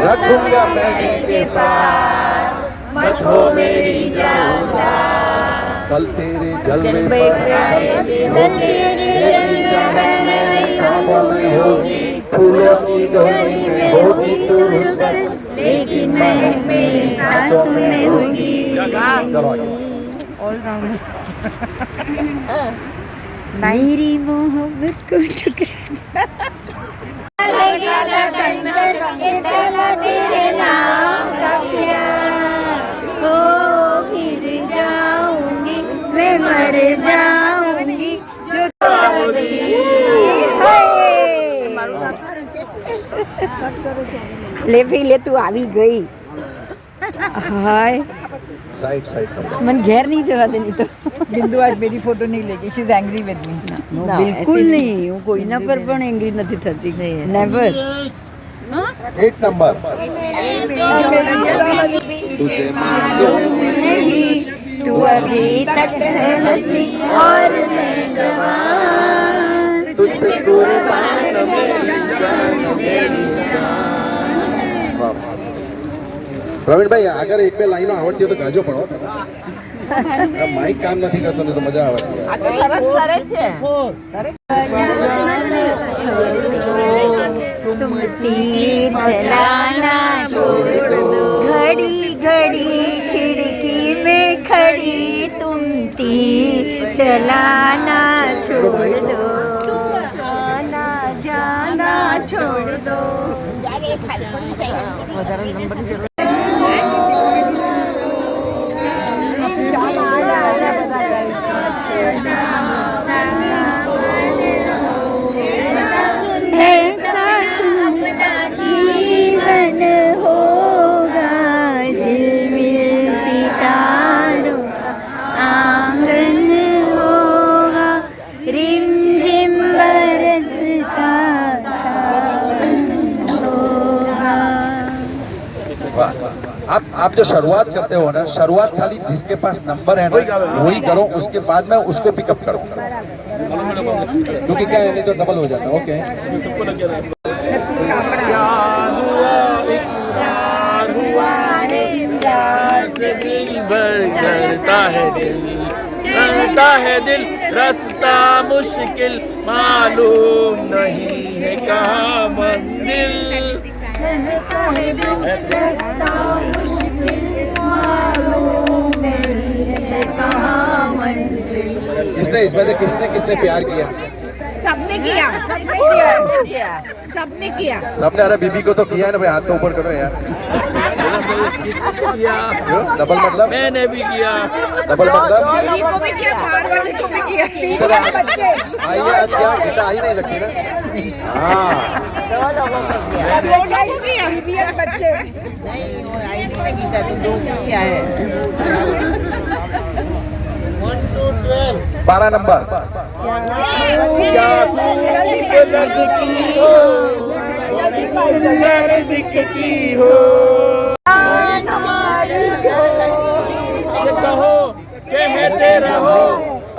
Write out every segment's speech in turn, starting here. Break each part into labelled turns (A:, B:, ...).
A: रखूंगा मैं दिल के पास, मत हो मेरी जाऊंगा। कल तेरे जलवे पर लेकिन जानत मेरे ख्वाबों में होगी, फूलों की डोली में होगी तू उस वक्त, लेकिन महक मेरी सांसों में होगी।
B: ऑलराउंडर मेरी मोहब्बत को ठुकरा तेरे नाम का प्यार हो, फिर जाऊंगी मैं मर जाऊंगी जो ले भी ले तू આવી ગઈ हाय
A: साइड साइड
B: मन घेर नहीं जवा देनी तो
C: बिंदु आज मेरी फोटो नहीं लेगी, she is angry with me.
B: बिल्कुल नहीं હું કોઈના પર પણ એંગ્રી નથી થતી નેવર
A: 8 नंबर तुझे मालूम
B: नहीं तू अभी तक है हंसी और मैं जवान
A: तुझ पे कुर्बान मेरी जान मेरी जान। प्रवीण भाई अगर एक બે લાઈનો આવડતી હોય તો ગાજો પડો, માઇક કામ નથી કરતો ને તો મજા આવે।
C: આ તો સરસ કરે છે।
B: तुम तीर चलाना छोड़ दो, घड़ी घड़ी खिड़की में खड़ी तुम तीर चलाना छोड़ दो, आना जाना छोड़ दो। जीवन होगा झिलमिल सितारों का आंगन होगा, रिम झिम बरसता सावन होगा।
A: आप जो शुरुआत करते हो ना, शुरुआत खाली जिसके पास नंबर है ना वही करो, उसके बाद में उसको पिकअप करो, क्योंकि क्या है नहीं तो डबल हो जाता। ओके
D: करता है दिल रास्ता मुश्किल, मालूम नहीं है कहाँ मंजिल।
A: इसने इसमें से किसने किसने प्यार किया?
C: सबने किया, सबने किया।
A: सबने। अरे बीबी को तो किया है ना भाई, हाथ तो ऊपर करो यार। डबल मतलब
D: मैंने भी किया,
A: डबल मतलब
C: को भी किया, बाहर वाले को भी किया।
A: आइए आज क्या गीता आई नहीं लगती ना। हाँ
C: दोनों को किया, बीबी और बच्चे। नहीं वो आई नहीं गीता तो दो को किया है।
A: 12 नंबर
D: दिखती हो, कहो कहते रहो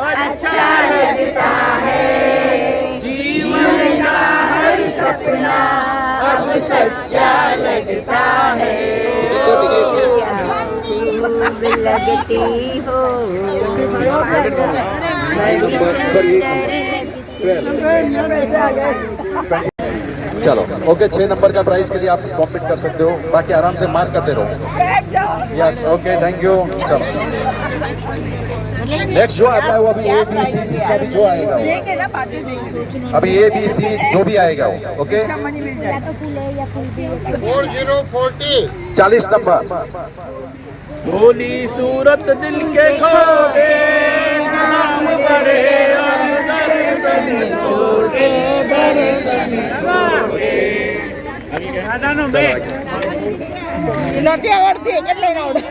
D: अच्छा लगता है, जीवन का हर सपना अब सच्चा लगता है।
B: लगती हो
A: चलो ओके 6 नंबर का प्राइस के लिए आप कॉम्पीट कर सकते हो, बाकी आराम से मार्क करते रहो। Yes okay thank you. चलो नेक्स्ट जो आता है वो अभी ABC, जिसका भी जो आएगा वो अभी ABC जो भी आएगा वो। ओके 40 नंबर
D: भोली सूरत दिल के खोगे, नाम बड़े और दर्शन छोटे, दर्शन छोटे।
C: इलाके आवडते કેટલે આવડે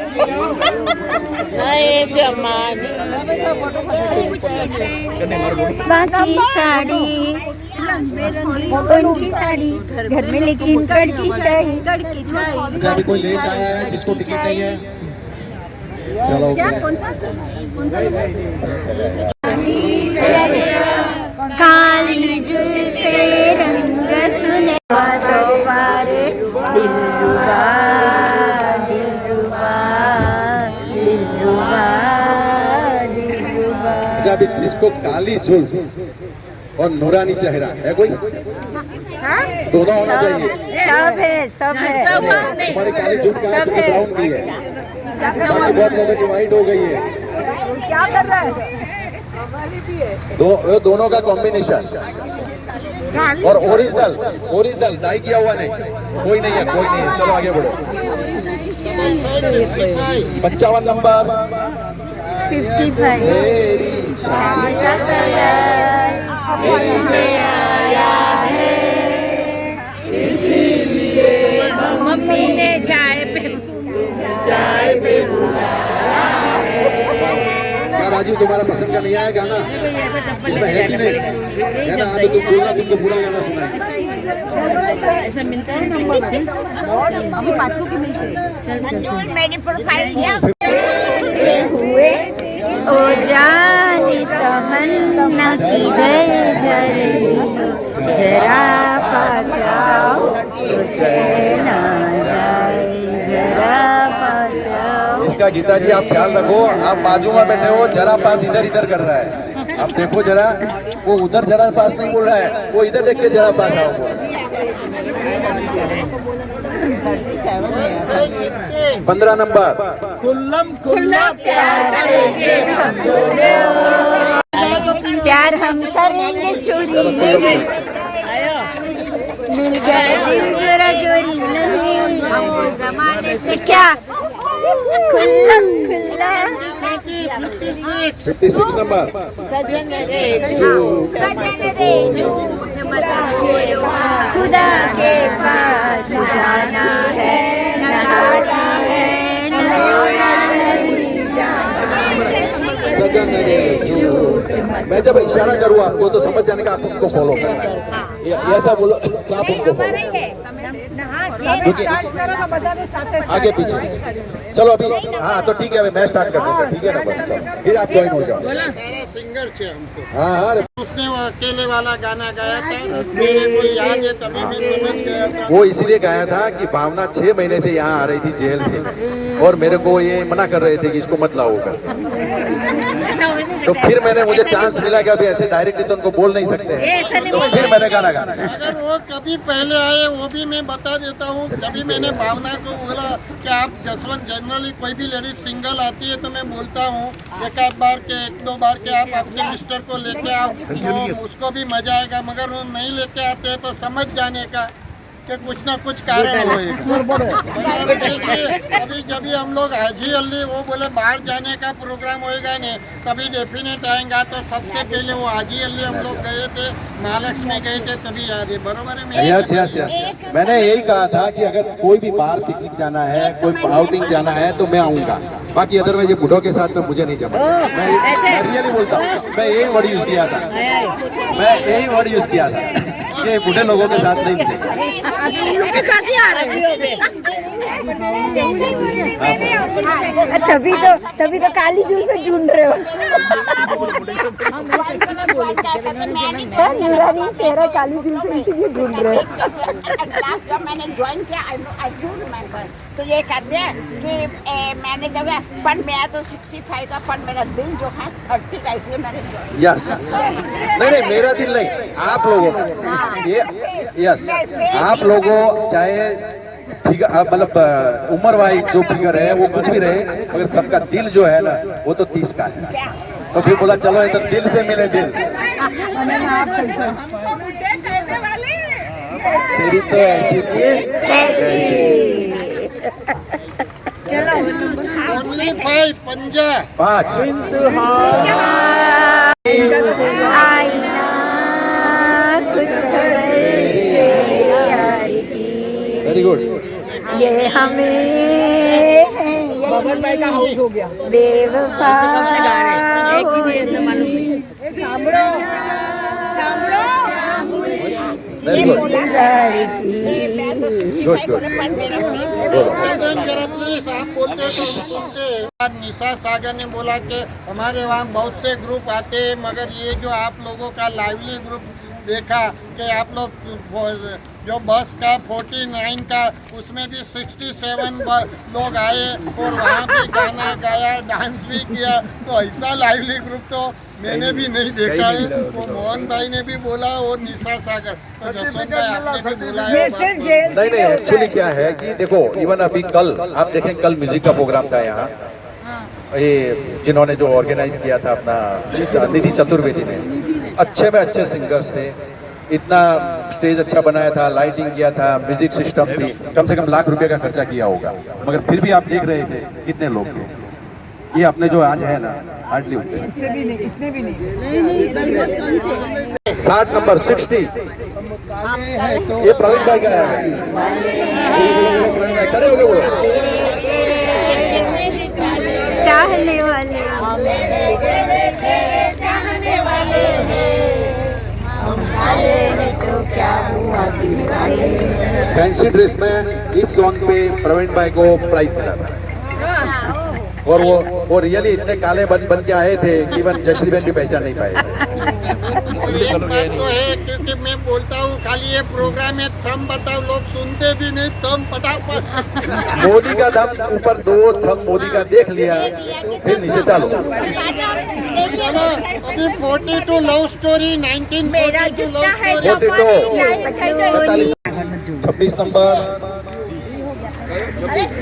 C: નય જમાની
B: बाकी साड़ी फोटो की साड़ी घर में लेकिन कड़की चाहिए।
A: अच्छा अभी कोई लेट आया है जिसको टिकट नहीं है? चलो
C: क्या
A: okay.
C: कौन सा
B: काली जुल्फे रंग सुने बातों पारे दिलरुबा दिलरुबा दिलरुबा दिलरुबा।
A: अच्छा अभी जिसको काली जुल्फ और नूरानी चेहरा है कोई, दोनों होना चाहिए।
B: सब है सब है।
A: तुम्हारी काली जुल्फ का है, तुम्हें ब्राउन की है, बाकी बहुत लोगों की व्हाइट हो गई है।
C: क्या कर रहा है हमारी भी है
A: दोनों का कॉम्बिनेशन और ओरिजिनल ओरिजिनल डाई किया हुआ नहीं, कोई नहीं है, कोई नहीं है। चलो आगे बढ़ो। 55 नंबर
B: 55
A: तेरी शादी का इसीलिए
C: मम्मी ने चाय पे
A: क्या राजीव तुम्हारा पसंद का नहीं आया गाना, इसमें है कि नहीं है ना? तो तुम बोलना, तुमको पूरा गाना सुनाएंगे।
C: ऐसा मिलता है नंबर अभी 500 की मिलती है। मैंने प्रोफाइल दिया
B: हुए ओ जानी तमन्ना किधर जरी जरा पास आओ तो चैन आ जाए जरा पास आओ।
A: इसका गीता जी आप ख्याल रखो, आप बाजू में बैठे हो, जरा पास इधर इधर कर रहा है, आप देखो जरा, वो उधर जरा पास नहीं बोल रहा है, वो इधर देख के जरा पास आओ। 15 नंबर
D: खुल्लम खुल्ला
B: प्यार हम करेंगे चोरी नहीं मिल गए दिल जरा चोरी नहीं जमाने से क्या खुल्ला खुल्ला।
A: 56 नंबर
B: सजन रे झूठ मत बोलो खुदा के पास जाना है न गाना है न रोना नहीं
A: सजन रे झूठ। मैं जब इशारा करूँ आपको तो समझ जाने का आप उनको फॉलो करना है, ऐसा बोलो तो आप उनको फॉलो, क्योंकि आगे पीछे। चलो अभी हाँ तो ठीक है, अभी मैं स्टार्ट कर दूंगा, ठीक है ना? बस चलो फिर आप ज्वाइन हो जाओ।
D: सिंगर थे हमको,
A: हाँ हाँ
D: उसने वो अकेले वाला गाना गाया था, मेरे को याद है, तभी मैं समझ गया था।
A: वो इसीलिए गाया था कि भावना 6 महीने से यहाँ आ रही थी जेल से, और मेरे को ये मना कर रहे थे कि इसको मत लाओ कर। तो फिर मुझे चांस मिला कि अभी ऐसे डायरेक्टली तो उनको बोल नहीं सकते हैं, तो फिर मैंने गाना गाना।
D: अगर वो कभी पहले आए वो भी मैं बता देता हूँ। कभी मैंने भावना को बोला कि आप जसवंत, जनरली कोई भी लेडीज सिंगल आती है तो मैं बोलता हूँ एक आध बार के, 1-2 बार के आप अपने मिस्टर को लेके आओ, तो उसको भी मजा आएगा। मगर वो नहीं लेके आते तो समझ जाने का कि कुछ ना कुछ कारण होएगा। अभी जब हम लोग हाजी अली वो बोले बाहर जाने का प्रोग्राम होएगा नहीं, तभी डेफिनेट आएगा। तो सबसे पहले वो हाजी अली हम लोग गए थे, महालक्ष्मी गए थे, तभी याद है। बरोबर है?
A: यस यस यस, मैंने यही कहा था कि अगर कोई भी बाहर पिकनिक जाना है, कोई आउटिंग जाना है तो मैं आऊंगा, बाकी अदरवाइज ये बुढ़ों के साथ में मुझे नहीं जमा। मैं रियली बोलता हूँ, मैं यही वर्ड यूज किया था, ये बूढ़े लोगों के साथ नहीं मिलेगा।
C: के साथ ही आ रहे
B: तभी तो काली जुल्फ पे ढूंढ रहे हो। नूरानी चेहरा काली जुल्फ पे इसीलिए ढूंढ रहे हो।
C: जब मैंने ज्वाइन किया आई डू रिमेम्बर, तो ये कहते हैं कि मैंने जब पर मैं तो 65 का, पर मेरा दिल जो है 30 का, इसलिए मैंने
A: यस नहीं मेरा दिल नहीं, आप लोगों का ये यस, आप लोगों चाहे फिगर मतलब उम्र वाइज जो फिगर है वो कुछ भी रहे, मगर सबका दिल जो है ना वो तो 30 का है। तो फिर बोला चलो इधर दिल से मिले दिल। तेरी तो ऐसी थी ऐसी।
D: ओनली 5 पंजा
A: 5 वेरी गुड।
B: ये हमें
C: बबन भाई का हाउस हो गया।
B: बेवफा
A: वेरी गुड
C: कि मैं तो 65
A: Good, good.
C: पर मेरा
D: चंदन जरा प्लीज आप बोलते तो हम सुनते हैं। आज निशा सागर ने बोला कि हमारे वहाँ बहुत से ग्रुप आते हैं, मगर ये जो आप लोगों का लाइवली ग्रुप देखा कि आप लोग जो बस का 49 का उसमें भी 67 लोग आए और वहाँ भी गाना गाया, डांस भी किया, तो ऐसा लाइवली ग्रुप तो मैंने भी नहीं देखा है। तो मोहन भाई ने भी बोला और निशा सागर, तो जसवंत भाई आपने भी बोला है।
A: नहीं नहीं, एक्चुअली क्या है कि देखो, इवन अभी कल आप देखें, कल म्यूजिक का प्रोग्राम था यहाँ, ये जिन्होंने जो ऑर्गेनाइज किया था अपना निधि चतुर्वेदी ने, अच्छे में अच्छे सिंगर्स थे, इतना स्टेज अच्छा बनाया था, लाइटिंग किया था, म्यूजिक सिस्टम थी, कम से कम लाख रुपए का खर्चा किया होगा, मगर फिर भी आप देख रहे थे कितने लोग थे। ये अपने जो आज है ना, हार्डली उठते हैं। 60 नंबर 60 ये प्रवीण भाई का है। बोलो बोलो बोलो प्रवीण भाई, खड़े हो गए बोलो।
B: चाहने वाले
A: फैंसी ड्रेस में इस सॉन्ग पे प्रवीण भाई को प्राइज मिला था, और वो रियली इतने काले बन के आए थे कि इवन जश्री बहन भी पहचान नहीं पाए।
D: और एक बात तो है, क्योंकि मैं बोलता हूँ खाली ये प्रोग्राम है, थम बताओ, लोग सुनते भी नहीं, थम फटाफट।
A: मोदी का दम ऊपर, 2 थम मोदी का देख लिया, फिर नीचे चालू।
D: चलो अभी 42 love story, 1942 love story.
A: 42 26 number,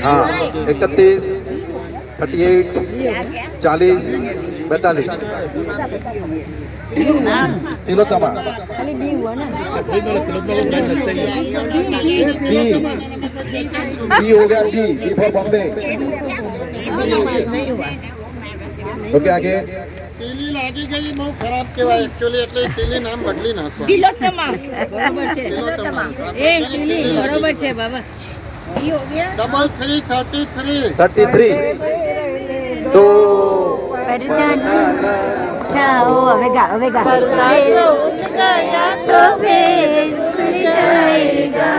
A: हाँ 31 38 40 42 तिलोत्तमा बी हो गया, बी फॉर बॉम्बे। ओके आगे
D: ટીલી લાગી ગઈ બહુ ખરાબ કહેવાય એકચ્યુઅલી, એટલે ટીલી નામ બદલી નાખવા.
B: બરોબર છે બાબા.
D: ડબલ 333
A: 33 2
B: જાઓ હવે ગા હવે ગા ગયા તો ફેર ભૂલ જાएगा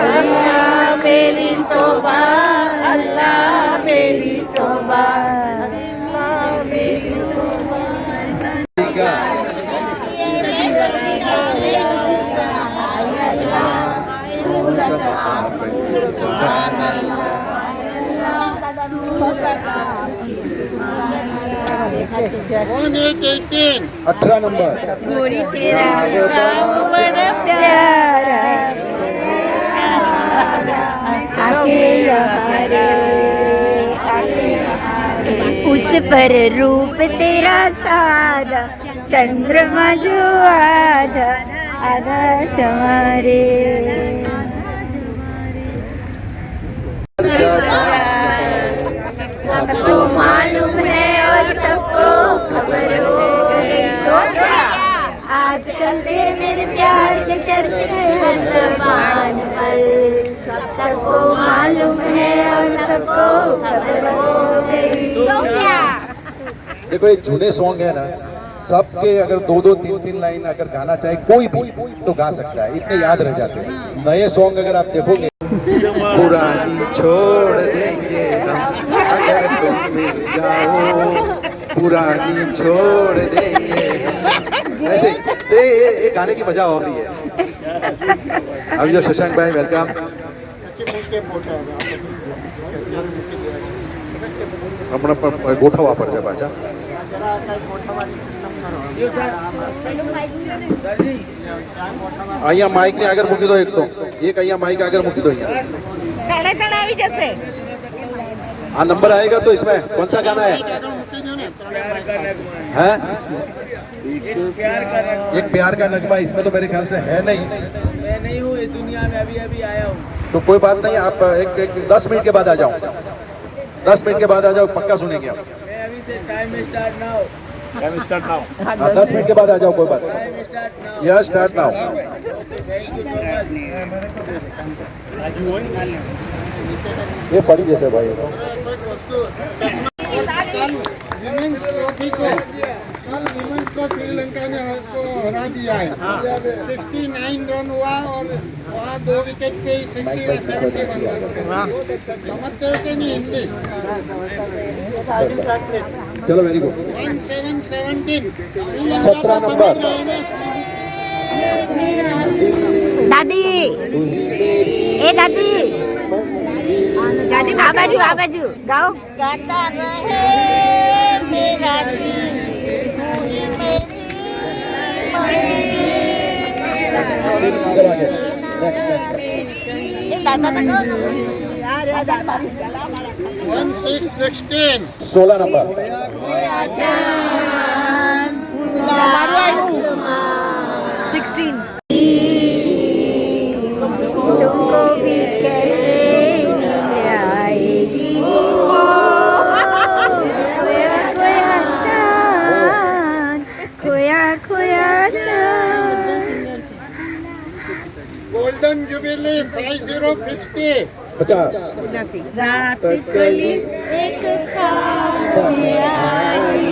B: अल्लाह मेरी तौबा अल्लाह मेरी तौबा
D: One 18
A: 18 नंबर
B: गोरी तेरा बड़ा प्यारा अकेला उस पर रूप तेरा सादा चंद्रमा जो आधा आधा चमारे सबको मालूम है और सबको खबर हो गई तो क्या आजकल तेरे मेरे प्यार के चर्चे हर ज़बान पर सबको मालूम है और सबको खबर हो गई तो क्या।
A: देखो ये जूने सॉन्ग है ना, सबके अगर 2-2 3-3 लाइन अगर गाना चाहे कोई भी तो गा सकता है, इतने याद रह जाते हैं। नए सॉन्ग अगर आप देखोगे, पुरानी छोड़ देंगे हम अगर तुम मिल जाओ, पुरानी छोड़ देंगे ऐसे ये गाने की मजा और रही है। अभी जो शशांक भाई वेलकम, હમણાં પણ ગોઠવવા પડશે પાછા। અહીંયા માઇક ને આગળ મૂકી દો, એક અહીંયા માઇક આગળ મૂકી દો। અહીંયા આ નંબર आएगा तो इसमें कौन सा गाना है? हैं? एक प्यार का नगमा, इसमें तो मेरे ख्याल से है नहीं।
E: मैं नहीं हूँ इस दुनिया में, अभी अभी आया हूँ।
A: तो कोई बात नहीं, आप एक 10 मिनट के बाद आ जाओ, 10 मिनट के बाद आ जाओ, पक्का सुनेंगे आप।
E: मैं अभी से टाइम स्टार्ट नाउ।
A: हाँ 10 मिनट के बाद आ जाओ, कोई बात नहीं।
E: Time start now.
A: यह start now.
E: Okay, thank you so much.
A: ये पड़ी जैसे भाई
D: कोई वस्तु चश्मा विमेंस ट्रॉफी को कल विमेंस को श्रीलंका ने को हरा दिया है 69 रन हुआ और वहाँ 2 विकेट पे 60 या 71 रन समझते हो कि नहीं हिंदी
A: चलो वेरी गुड
D: 1717
A: 17 नंबर
B: दादी ए दादी दादी आ बाजू गाओ
C: गाता रहे मेरा दिल
A: चला गया नेक्स्ट
C: दादा दादा
D: 1616
A: 16 नंबर
B: 16 तुमको भी कैसे नींद आएगी खोया खोया चांद
D: गोल्डन जुबिली 5050
A: 50
B: रात कली एक ख्वाब में आई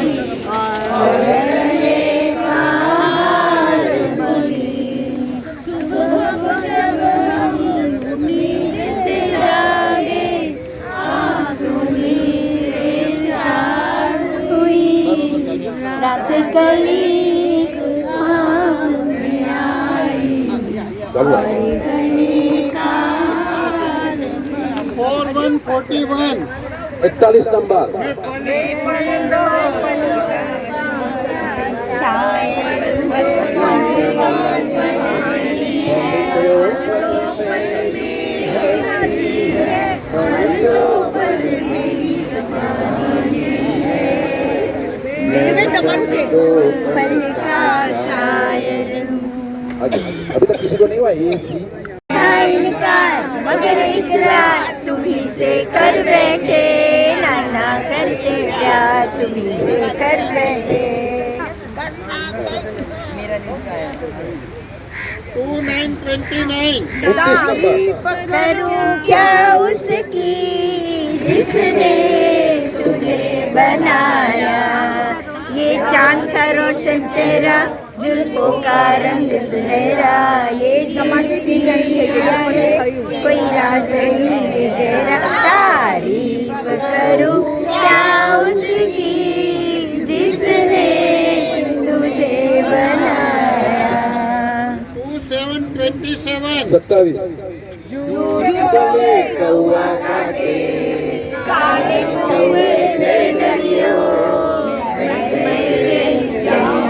B: और एक हार बनी सुबह को जब हम नींद से जागे आँखों से चार हुई रात कली एक ख्वाब में आई और घने का
D: 4141
A: 41 नंबर अभी तक किसी को नहीं हुआ ये सी
B: मगर इकरार तुम्ही से कर बैठे नाना करते प्यार तुम्ही से कर बैठे
D: 2929
B: करूं क्या उसकी जिसने तुझे बनाया ये चांद सा रोशन चेहरा जुल्फों का रंग सुनहरा ये कोई राज नहीं तेरा तारीफ करूं क्या उसकी जिसने तुझे बनाया
D: 2727
A: 27
B: झूठे कौआ काटे काले कौए से डरियो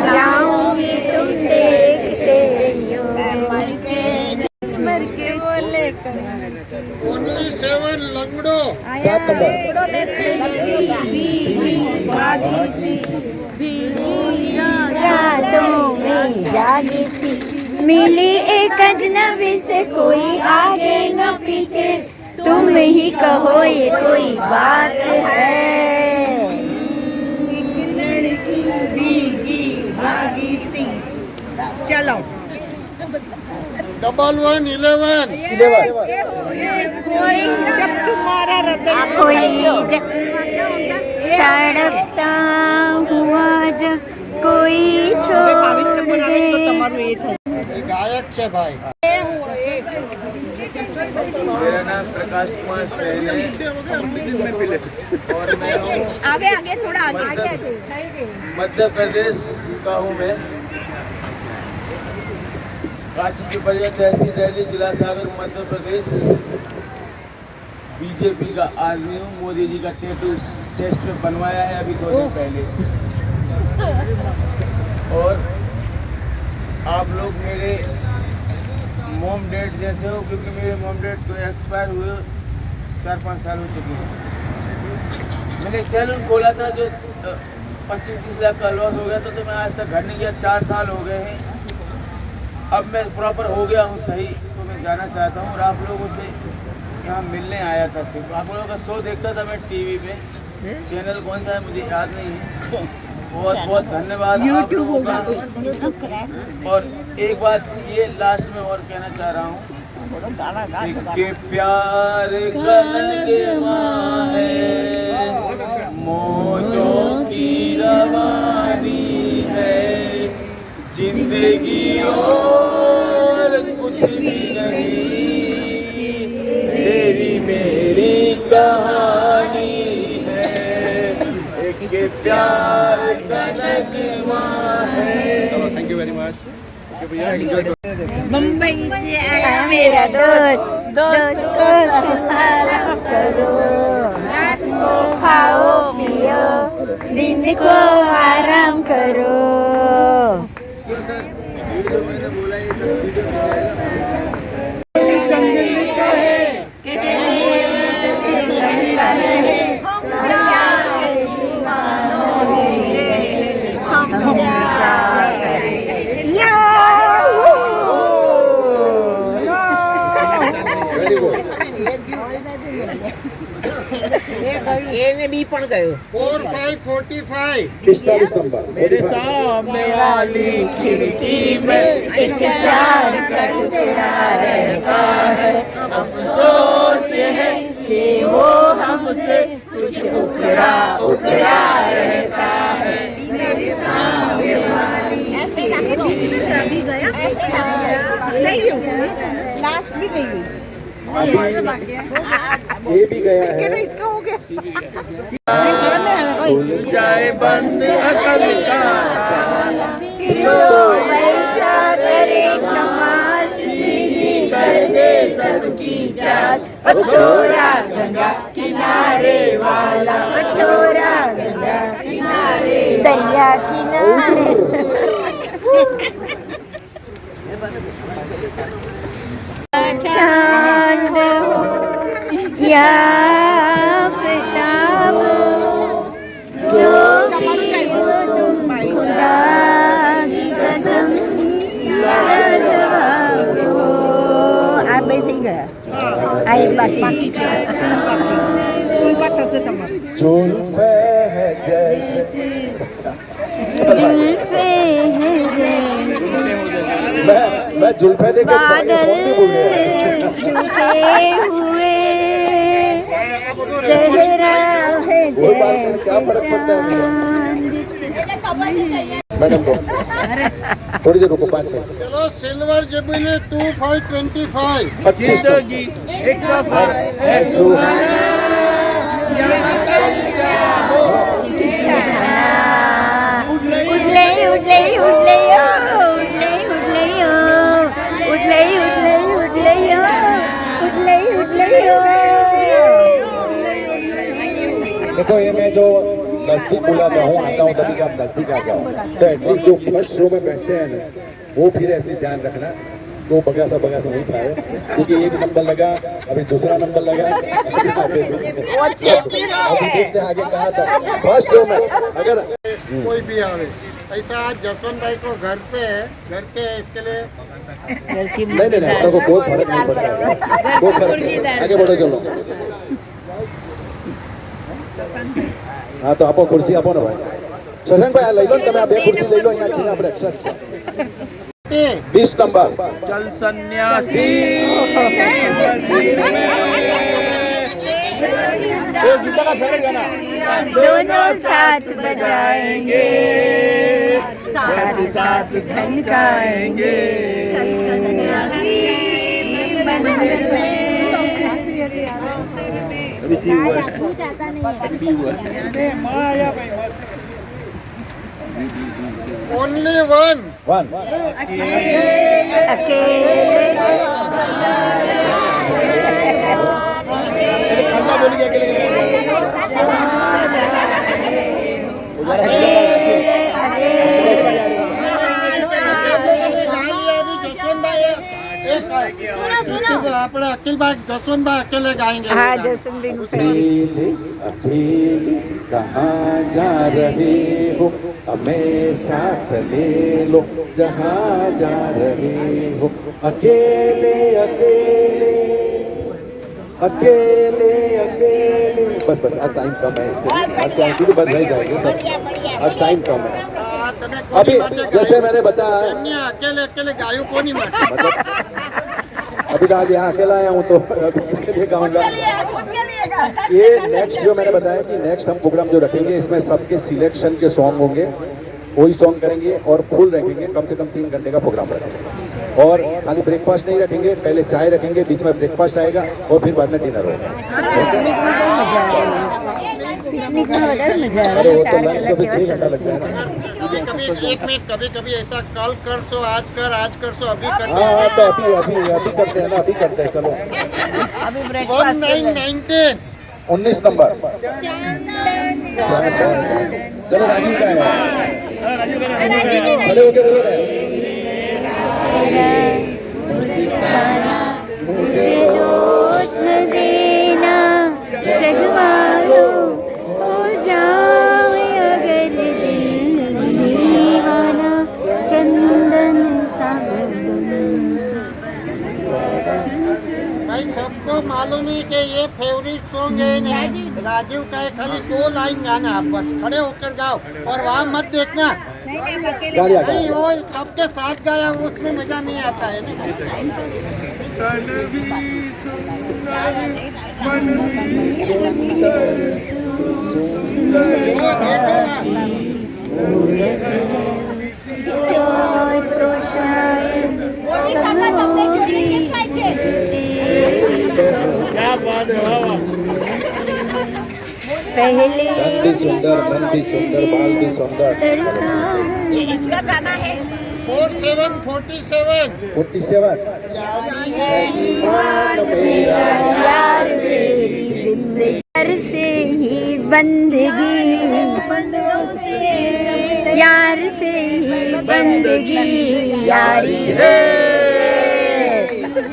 B: जाऊंगी तुम देखते रहियो मर के बोले
D: ओनली 7 लंगड़ो
A: 7 नंबर
B: रातों में जागी सी मिली एक अजनबी से कोई आगे न पीछे तुम ही कहो ये कोई बात है चलो
D: 1111
B: कोई जब तुम्हारा हृदय कोई तड़पता हुआ जब कोई छोड़ दे
D: गायक छे भाई
E: मेरा नाम प्रकाश कुमार सेन है और मैं हूँ
B: आगे आगे थोड़ा आगे
E: मध्य प्रदेश का हूँ मैं रांची की परिया तहसील दिल्ली जिला सागर मध्य प्रदेश बीजेपी का आदमी हूँ। मोदी जी का टैटू चेस्ट पे बनवाया है अभी 2 दिन पहले और आप लोग मेरे मोम डेट जैसे हो क्योंकि मेरे मोम डेट को एक्सपायर हुए 4-5 साल हो चुके हैं। मैंने एक सैलून खोला था जो 25-30 लाख का लॉस हो गया था तो मैं आज तक घर नहीं गया। 4 साल हो गए हैं। अब मैं प्रॉपर हो गया हूँ सही तो मैं जाना चाहता हूँ और आप लोगों से यहाँ मिलने आया था। सिर्फ आप लोगों का शो देखता था मैं टीवी पे। चैनल कौन सा है मुझे याद नहीं है। बहुत बहुत धन्यवाद आप लोगों का। और एक बात ये लास्ट में और कहना चाह रहा हूँ कि प्यार का नगमा है मौजों की जवानी है, जिंदगी और कुछ भी नहीं, तेरी मेरी कहानी है, एक प्यार का नगमा है। Thank you very much.
B: Mumbai से आया मेरा दोस्त, दोस्त को सलाम करो, रात को खाओ पियो, दिन को आराम करो।
C: એ ને બી પણ ગયો
D: 4545
A: 45 नंबर
B: सामने वाली खिड़की में एक चार टुकड़ा रहता है, अफसोस है कि वो हमसे कुछ उखड़ा उखड़ा रहता है। मेरे सामने वाली
C: ऐसे ना करो ऐसे ना नहीं हूँ लास्ट भी नहीं हूँ
A: अभी ये भी गया है।
C: इसका हो गया
E: खुल जाए बंद अकल का
B: तो वैसा करे कमाल, सीधी कर दे सबकी चाल। छोरा गंगा किनारे वाला, छोरा गंगा किनारे, दरिया किनारे। चांद हो या आफताब हो, जो भी हो तुम खुदा की कसम लाजवाब हो। आप બે થઈ ગયા, આ એક બાકી છે।
A: जुल्फे है जैसे
B: जुल्फे हैं जैसे
A: मैं जुल्फे देख के
B: बादल
A: सॉन्ग भी भूल गया।
B: झुके हुए, चेहरा है
A: कोई बात नहीं, क्या फर्क पड़ता है भैया। मैडम को थोड़ी देर रुको, 5 मिनट।
D: चलो सिल्वर जुबली 2525
A: 25 सुहाना
B: उडले उडले उडले उडले उडले उडले उडले उडले उडले।
A: देखो ये मैं जो नजदीक बुलाता हूँ, आता हूँ तभी कि आप नजदीक आ जाओ। तो एटलीस्ट जो फर्स्ट रो में बैठते हैं ना, वो फिर ऐसे ध्यान रखना वो बगासा नहीं पाए, क्योंकि ये भी नंबर लगा, अभी दूसरा नंबर लगा, अभी देखते हैं आगे कहाँ तक। फर्स्ट रो में अगर
D: कोई भी आवे। ऐसा आज जसवंत भाई को घर पे है, घर के इसके लिए
A: नहीं अपने को कोई फर्क नहीं पड़ता है, कोई फर्क नहीं। आगे बढ़ो चलो। हाँ तो आपको कुर्सी आपो ना भाई। शशांक भाई लઈ લો ને તમે, આ બે कुर्सी લઈ લો, અહીંયા છે ને આપણે એક્સ્ટ્રા છે। 20 नंबर
E: चल सन्यासी
B: दोनों साथ बजाएंगे, साथ साथ धनकाएंगे।
D: ओनली वन
A: 1
D: આપણે અખિલભાઈ જસવંતભાઈ અકેલે ગાएंगे।
B: हाँ जसवंत
A: अकेले अकेले कहाँ जा रहे हो, हमें साथ ले लो जहाँ जा रहे हो। अकेले अकेले अकेले अकेले बस आज टाइम कम है इसके लिए, आज का एक्चुअली बंद रह जाएंगे सब, आज टाइम कम है। अभी जैसे मैंने बताया
D: अकेले अकेले गायों को नहीं मार
A: मतलब अभी तो आज यहाँ अकेला आया हूँ, तो अभी किसके लिए गाऊंगा। ये नेक्स्ट जो मैंने बताया कि नेक्स्ट हम प्रोग्राम जो रखेंगे इसमें सबके सिलेक्शन के सॉन्ग होंगे, वही सॉन्ग करेंगे और फुल रखेंगे, कम से कम 3 घंटे का प्रोग्राम रखेंगे। और खाली ब्रेकफास्ट नहीं रखेंगे, पहले चाय रखेंगे, बीच में ब्रेकफास्ट आएगा और फिर बाद में डिनर होगा। अरे वो तो लंच को भी 6 घंटा लग जाएगा।
D: कभी कभी ऐसा कल कर सो आज कर सो अभी कर।
A: हाँ तो अभी करते हैं ना, अभी करते हैं। चलो 19 नंबर चलो राजीव का है, खड़े होके बोलो ना।
B: मुझे दोष देना जगवालो हो जाए अगर दीवाना चंदन सा
D: भाई सबको मालूम है कि ये फेवरेट सॉन्ग है राजीव का है। खाली 2 लाइन गाना, आप बस खड़े होकर गाओ और वहाँ मत देखना नहीं, वो सबके साथ गाया उसमें मजा नहीं आता है ना।
B: क्या बात है, पहले
A: तन भी सुंदर, मन भी सुंदर, बाल भी सुंदर।
C: इसका गाना है
D: 47
A: 47
B: यार मेरी जिंदगी से ही बंदगी, यार से ही बंदगी,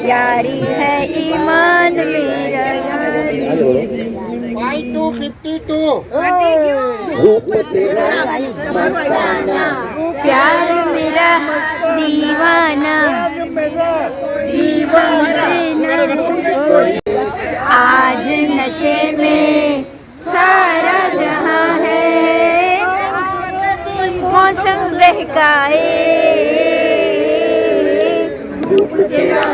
B: यारी है ईमान मेरा,
A: आगे बोलो।
D: 52
A: रूप तेरा मस्ताना,
B: प्यार मेरा दीवाना, दीवान से न कोई, आज नशे में सारा जहां है, मौसम बहकाए, रूप तेरा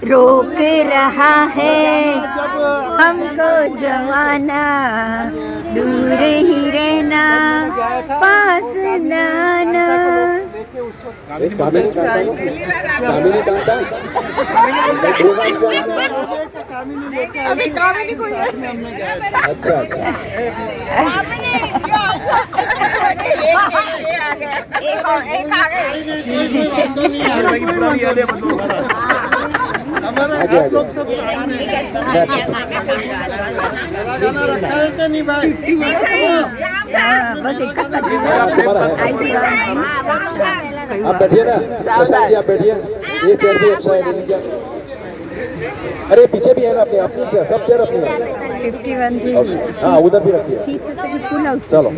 B: रोक रहा है हमको जमाना, दूर ही रहना पास लाना।
A: कामिनी कांता
C: अभी कामिनी को
A: अच्छा
C: एक आ
A: आगे नेक्स्ट।
D: गाना रखा है कि नहीं भाई?
B: बस
A: तुम्हारा है, आप बैठिए ना शशांक जी, आप बैठिए। ये चेयर भी अच्छा है, ले लीजिए। अरे पीछे भी है ना, अपनी चेयर, सब चेयर अपनी है।
B: 51
A: हाँ उधर भी रखिए। चलो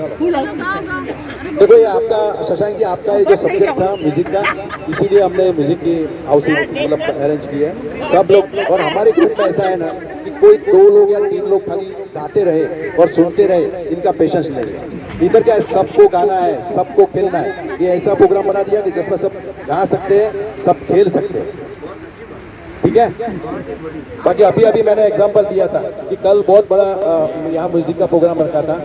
A: देखो, ये आपका शशांक जी, आपका ये जो सब्जेक्ट था म्यूजिक का, इसीलिए हमने म्यूजिक की हाउसिंग मतलब अरेंज की है सब लोग। और हमारे ग्रुप में ऐसा है ना कि कोई 2 लोग या 3 लोग खाली गाते रहे और सुनते रहे, इनका पेशेंस नहीं है। इधर क्या है, सबको गाना है, सबको खेलना है। ये ऐसा प्रोग्राम बना दिया कि जिसमें सब गा सकते हैं, सब खेल सकते हैं, ठीक है। बाकी अभी मैंने एग्जांपल दिया था कि कल बहुत बड़ा यहाँ म्यूजिक का प्रोग्राम रखा था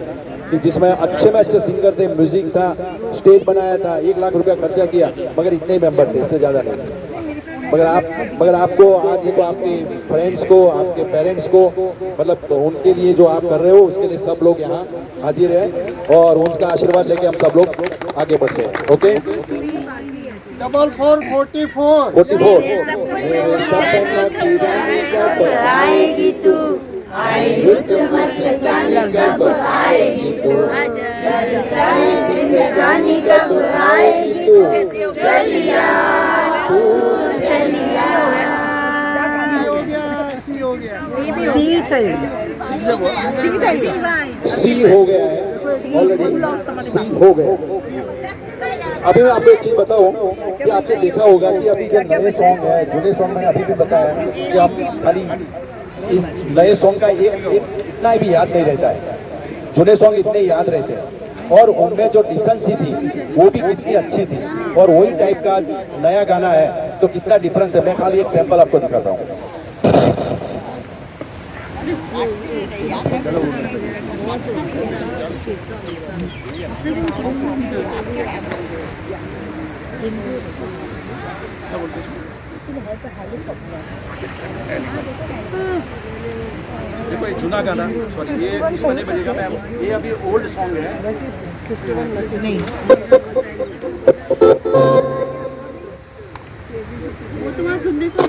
A: कि जिसमें अच्छे में अच्छे सिंगर थे, म्यूजिक था, स्टेज बनाया था, 1 लाख रुपया खर्चा किया, मगर इतने ही मेंबर थे, इससे ज़्यादा नहीं। मगर आपको आज देखो, आपके फ्रेंड्स को, आपके पेरेंट्स को, मतलब उनके लिए जो आप कर रहे हो उसके लिए सब लोग यहाँ हाजिर है और उनका आशीर्वाद लेके हम सब लोग आगे बढ़ते हैं। ओके
D: 44
A: मेरे सपना की रानी कब
B: आएगी तू,
A: रुत मस्तानी कब आएगी तू,
B: जिंदगानी कब आएगी
A: तू,
B: चलिया तू चलिया।
A: सी हो गया है ऑलरेडी, सी हो गया। अभी मैं आपको एक चीज बताऊं कि आपने देखा होगा कि अभी जो नए सॉन्ग है, जुने सॉन्ग मैंने अभी भी बताया कि आप खाली इस नए सॉन्ग का एक इतना भी याद नहीं रहता है, जुने सॉन्ग इतने याद रहते हैं। और उनमें जो डिसेंसी थी वो भी कितनी अच्छी थी, और वही टाइप का नया गाना है तो कितना डिफरेंस है। मैं खाली एक सैंपल आपको दिखाता हूँ।
F: देखो ये जूना गाना, सॉरी ये इसमें नहीं बजेगा। मैं ये अभी ओल्ड सॉन्ग है।
G: वो तो वहाँ सुनने को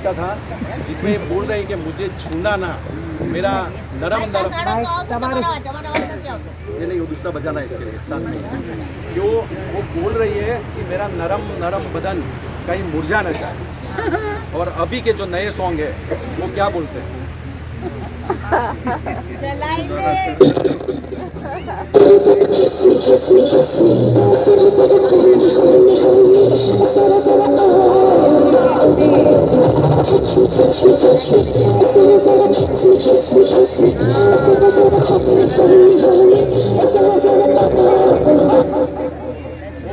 F: का था, जिसमें ये बोल रहे हैं कि मुझे छूना ना, मेरा नरम नरम, ये नहीं वो दूसरा बजाना है इसके लिए साथ में, जो वो बोल रही है कि मेरा नरम नरम बदन कहीं मुरझा न जाए। और अभी के जो नए सॉन्ग है वो क्या बोलते हैं?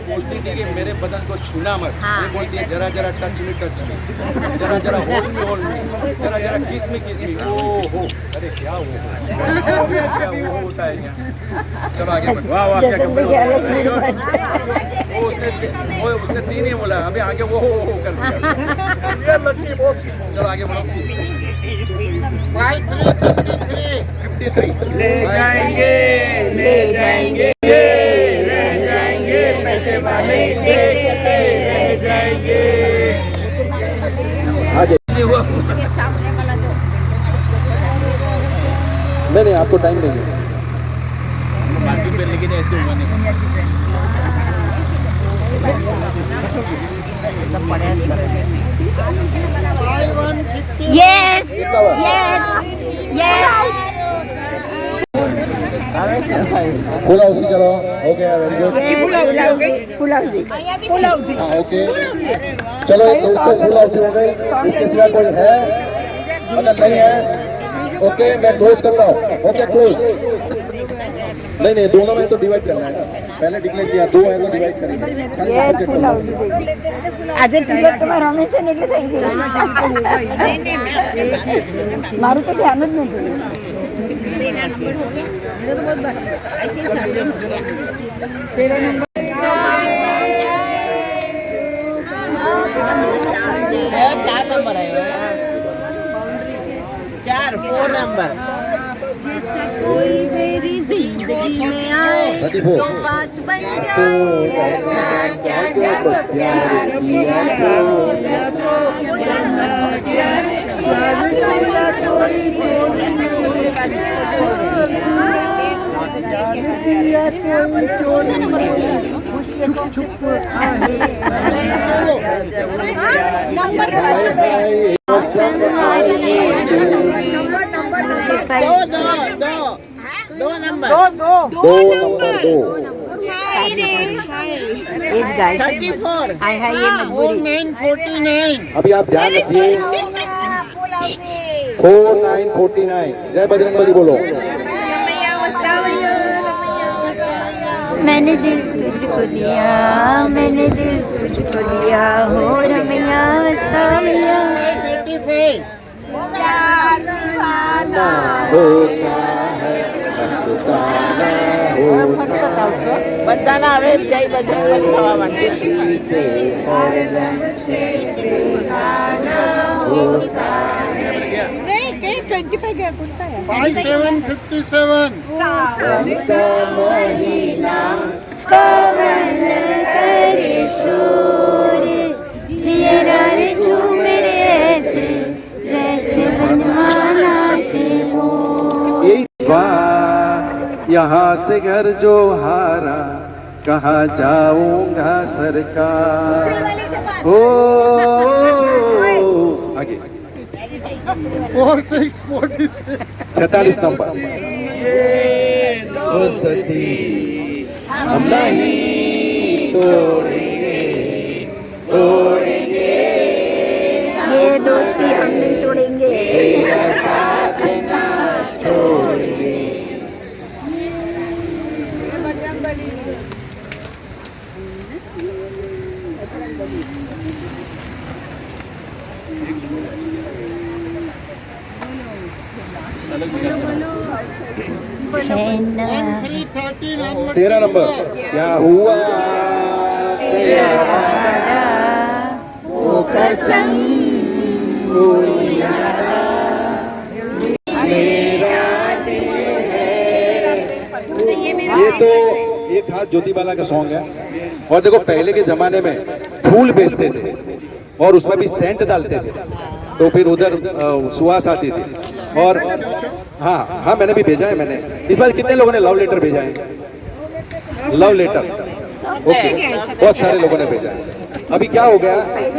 F: बोलती थी कि मेरे बदन को छूना मत, वो बोलती है जरा जरा टच मी, जरा जरा होल्ड मी, जरा जरा किस मी। ओ हो, अरे क्या वो होता है क्या? चलो आगे बढ़ो। वाह वाह, क्या उसने 3 ही बोला, अभी आगे वो हो कर दिया। चलो आगे बढ़ो। 53 ले जाएंगे पैसे वाले देखते रह जाएंगे।
A: आगे
C: सामने वाला जो
A: नहीं आपको टाइम देंगे।
F: लेकिन इसके ऊपर नहीं।
B: Yes, yes, yes.
A: फुल हाउसी चलो। Okay very good. ओके चलो, दो फुल हाउसी हो गई। इसके सिवा कोई है मतलब नहीं है? ओके मैं क्लोज करता हूँ। Okay close. नहीं दोनों में तो डिवाइड करना है ना, पहले डिक्लेयर किया, 2 है तो डिवाइड करेंगे।
G: આજે ટિકિટ તમારે હંમેશા એટલે થઈ ગઈ મારું તો ધ્યાન જ નથી. તેરો નંબર 4 નંબર આવ્યો. 4 નંબર. जैसा कोई मेरी जिंदगी में आए तो बात बन जाए दो नंबर
A: 2
G: एक गाय
C: 34
G: हाय हाय ये मजबूरी
D: 49.
A: अभी आप ध्यान रखिए। 4949 जय बजरंगबली बोलो।
B: मैंने दिल तुझको दिया, मैंने दिल तुझको दिया, हो रमैया वस्ता मैया।
D: 85.
A: ना होता है मस्ताना होता
G: બધાના હવે જય બજરંગ થવા માંડે
A: से हरदम से बेगाना होता है।
G: નહીં કે 25 ગયા પૂછા
D: 5757.
A: सावन का महीना
B: पवन करे शोर, जिया रे झूमे ऐसे जैसे बनवाना चे मोर।
A: यही यहाँ से घर जो हारा कहाँ जाऊंगा सरकार। ओ आगे
D: 4646.
A: 46 नंबर दोस्ती हम नहीं तोड़ेंगे, तोड़ेंगे
B: ये दोस्ती हम नहीं तोड़ेंगे।
A: तेरा साथ ना छोड़ेंगे।
B: है
D: 313
A: 13 नंबर। क्या हुआ तेरा वादा,
B: वो कसम
A: कोई यादा, मेरा दिल है। ये तो एक खास ज्योतिबाला का सॉन्ग है। और देखो पहले के जमाने में फूल बेचते थे और उसमें भी सेंट डालते थे, तो फिर उधर सुवास आती थी। और हाँ हाँ, मैंने भी भेजा है। मैंने इस बार कितने लोगों ने लव लेटर भेजा है? लव लेटर ओके, बहुत सारे लोगों ने भेजा है। अभी क्या हो गया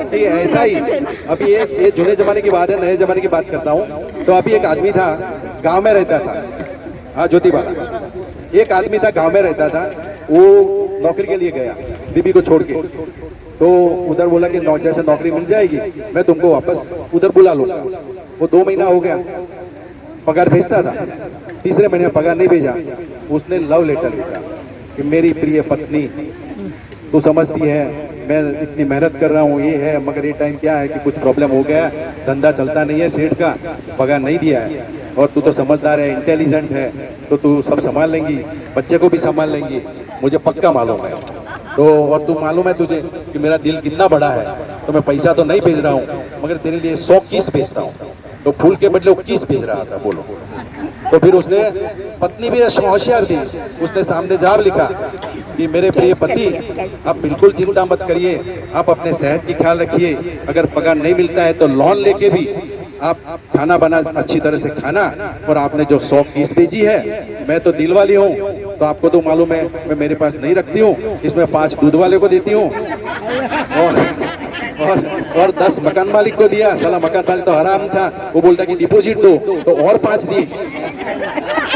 A: कि ऐसा ही, अभी ये जुने जमाने की बात है, नए जमाने की बात करता हूँ। तो अभी एक आदमी था, गांव में रहता था। हाँ, ज्योतिबाला। एक आदमी था, गांव में रहता था। वो नौकरी के लिए गया बीबी को छोड़ के। तो उधर बोला कि जैसे नौकरी मिल जाएगी मैं तुमको वापस उधर बुला लूंगा। वो 2 महीना हो गया, पगार भेजता था। तीसरे महीने में पगार नहीं भेजा। उसने लव लेटर लिखा कि मेरी प्रिय पत्नी, तू समझती है मैं इतनी मेहनत कर रहा हूँ, ये है, मगर ये टाइम क्या है कि कुछ प्रॉब्लम हो गया, धंधा चलता नहीं है सेठ का, पगार नहीं दिया है। और तू तो समझदार है, इंटेलिजेंट है, तो तू सब संभाल लेंगी, बच्चे को भी संभाल लेंगी, मुझे पक्का मालूम है। तो और तू मालूम है तुझे कि मेरा दिल कितना बड़ा है, तो मैं पैसा तो नहीं भेज रहा हूँ, मगर तेरे लिए 100 किस भेजता हूँ। तो फूल के बदले वो किस भेज रहा था, बोलो। तो फिर उसने, पत्नी भी होशियार थी, उसने सामने जवाब लिखा कि मेरे प्रिय पति, आप बिल्कुल चिंता मत करिए, आप अपने सेहत की ख्याल रखिए। अगर पगार नहीं मिलता है तो लोन लेके भी आप खाना बना अच्छी तरह से खाना। और आपने जो 100 फीस भेजी है, मैं तो दिल वाली हूँ, तो आपको तो मालूम है मैं मेरे पास नहीं रखती हूँ, इसमें 5 दूध वाले को देती हूँ और 10 मकान मालिक को दिया। साला मकान मालिक तो हराम था, वो बोलता कि डिपॉजिट दो, तो और 5 दी।